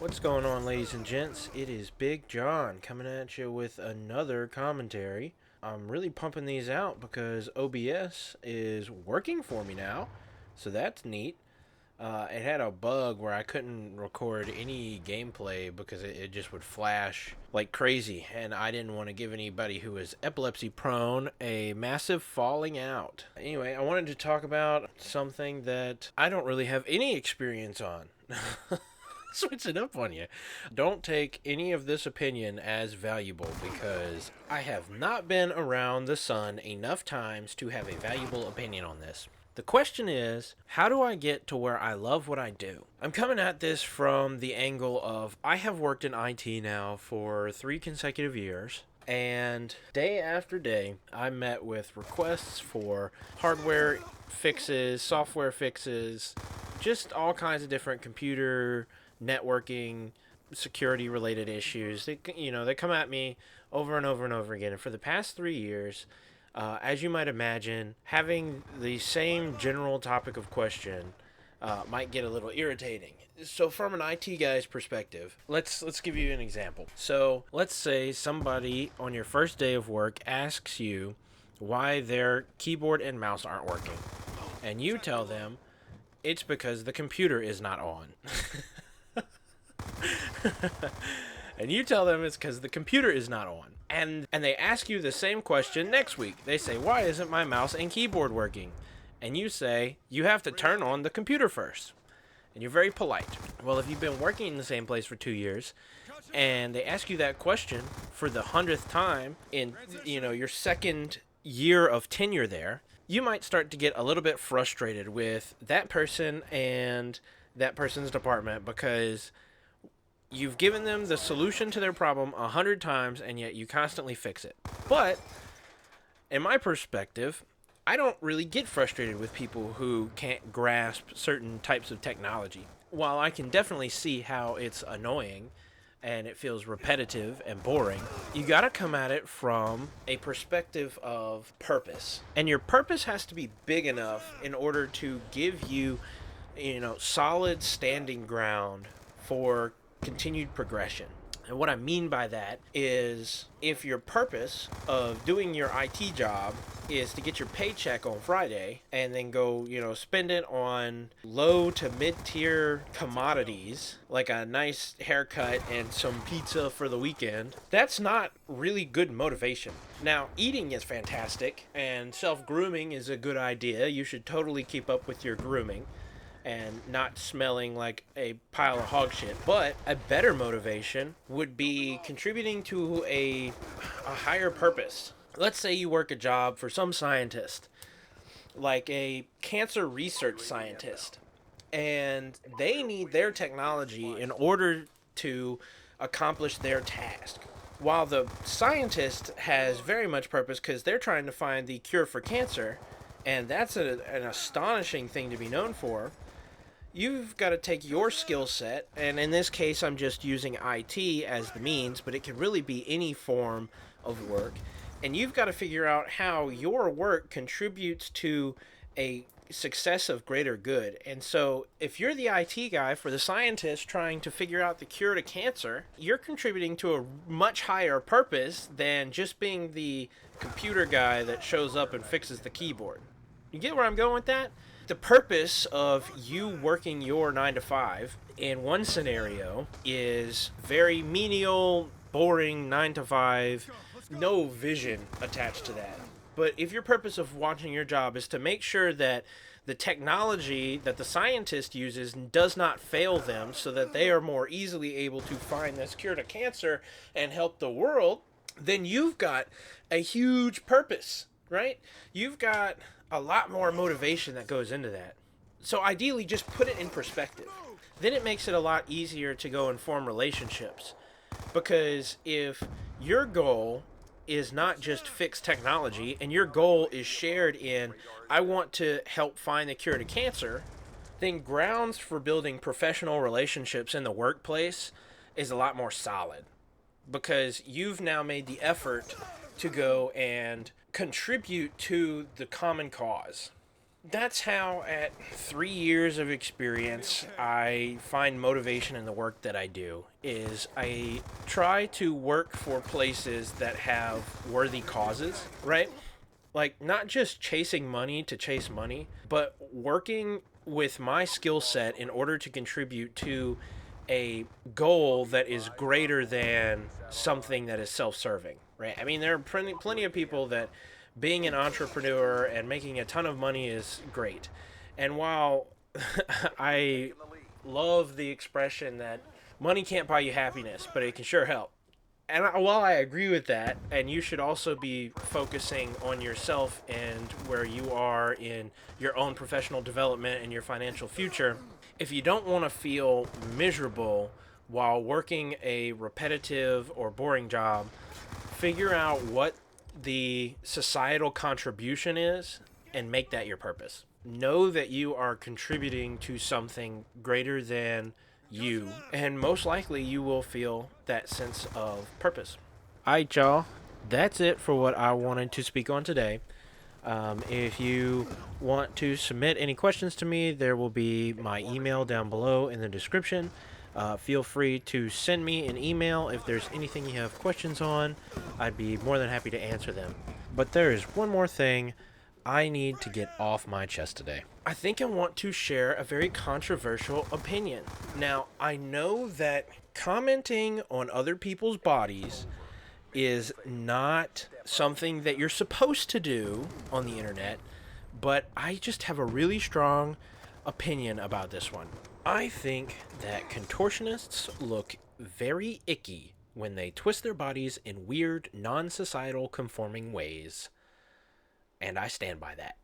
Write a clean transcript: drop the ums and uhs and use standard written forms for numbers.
What's going on, ladies and gents? It is Big John coming at you with another commentary. I'm really pumping these out because OBS is working for me now, so that's neat. It had a bug where I couldn't record any gameplay because it just would flash like crazy, and I didn't want to give anybody who is epilepsy prone a massive falling out. Anyway, I wanted to talk about something that I don't really have any experience on. Switch it up on you. Don't take any of this opinion as valuable because I have not been around the sun enough times to have a valuable opinion on this. The question is, how do I get to where I love what I do? I'm coming at this from the angle of I have worked in IT now for 3 consecutive years. And day after day, I met with requests for hardware fixes, software fixes, just all kinds of different computer networking, security related issues. They come at me over and over and over again. And for the past 3 years, as you might imagine, having the same general topic of question might get a little irritating. So from an IT guy's perspective, let's give you an example. So let's say somebody on your first day of work asks you why their keyboard and mouse aren't working. And you tell them it's because the computer is not on. And you tell them it's because the computer is not on. And they ask you the same question next week. They say, why isn't my mouse and keyboard working? And you say, you have to turn on the computer first. And you're very polite. Well, if you've been working in the same place for 2 years, and they ask you that question for the 100th time in, your second year of tenure there, you might start to get a little bit frustrated with that person and that person's department because you've given them the solution to their problem 100 times, and yet you constantly fix it. But, in my perspective, I don't really get frustrated with people who can't grasp certain types of technology. While I can definitely see how it's annoying and it feels repetitive and boring, you gotta come at it from a perspective of purpose. And your purpose has to be big enough in order to give you, solid standing ground for continued progression. And what I mean by that is if your purpose of doing your IT job is to get your paycheck on Friday and then go, spend it on low to mid-tier commodities like a nice haircut and some pizza for the weekend, that's not really good motivation. Now, eating is fantastic and self-grooming is a good idea. You should totally keep up with your grooming and not smelling like a pile of hog shit. But a better motivation would be contributing to a higher purpose. Let's say you work a job for some scientist, like a cancer research scientist, and they need their technology in order to accomplish their task. While the scientist has very much purpose because they're trying to find the cure for cancer, and that's an astonishing thing to be known for, you've got to take your skill set, and in this case I'm just using IT as the means, but it can really be any form of work, and you've got to figure out how your work contributes to a success of greater good. And so if you're the IT guy for the scientist trying to figure out the cure to cancer, you're contributing to a much higher purpose than just being the computer guy that shows up and fixes the keyboard. You get where I'm going with that? The purpose of you working your 9 to 5 in one scenario is very menial, boring 9 to 5, no vision attached to that. But if your purpose of watching your job is to make sure that the technology that the scientist uses does not fail them so that they are more easily able to find this cure to cancer and help the world, then you've got a huge purpose, right? You've got a lot more motivation that goes into that. So ideally, just put it in perspective. Then it makes it a lot easier to go and form relationships. Because if your goal is not just fix technology, and your goal is shared in, I want to help find the cure to cancer, then grounds for building professional relationships in the workplace is a lot more solid. Because you've now made the effort to go and contribute to the common cause. That's how, at 3 years of experience, I find motivation in the work that I do. Is I try to work for places that have worthy causes, right? Like, not just chasing money to chase money, but working with my skill set in order to contribute to a goal that is greater than something that is self-serving, right? I mean, there are plenty of people that being an entrepreneur and making a ton of money is great. And while I love the expression that money can't buy you happiness, but it can sure help. And while I agree with that, and you should also be focusing on yourself and where you are in your own professional development and your financial future, if you don't want to feel miserable while working a repetitive or boring job, figure out what the societal contribution is and make that your purpose. Know that you are contributing to something greater than you, and most likely you will feel that sense of purpose. All right, y'all. That's it for what I wanted to speak on today. If you want to submit any questions to me, there will be my email down below in the description. Feel free to send me an email if there's anything you have questions on. I'd be more than happy to answer them. But there is one more thing I need to get off my chest today. I think I want to share a very controversial opinion. Now, I know that commenting on other people's bodies is not something that you're supposed to do on the internet, but I just have a really strong opinion about this one. I think that contortionists look very icky when they twist their bodies in weird, non societal conforming ways, and I stand by that.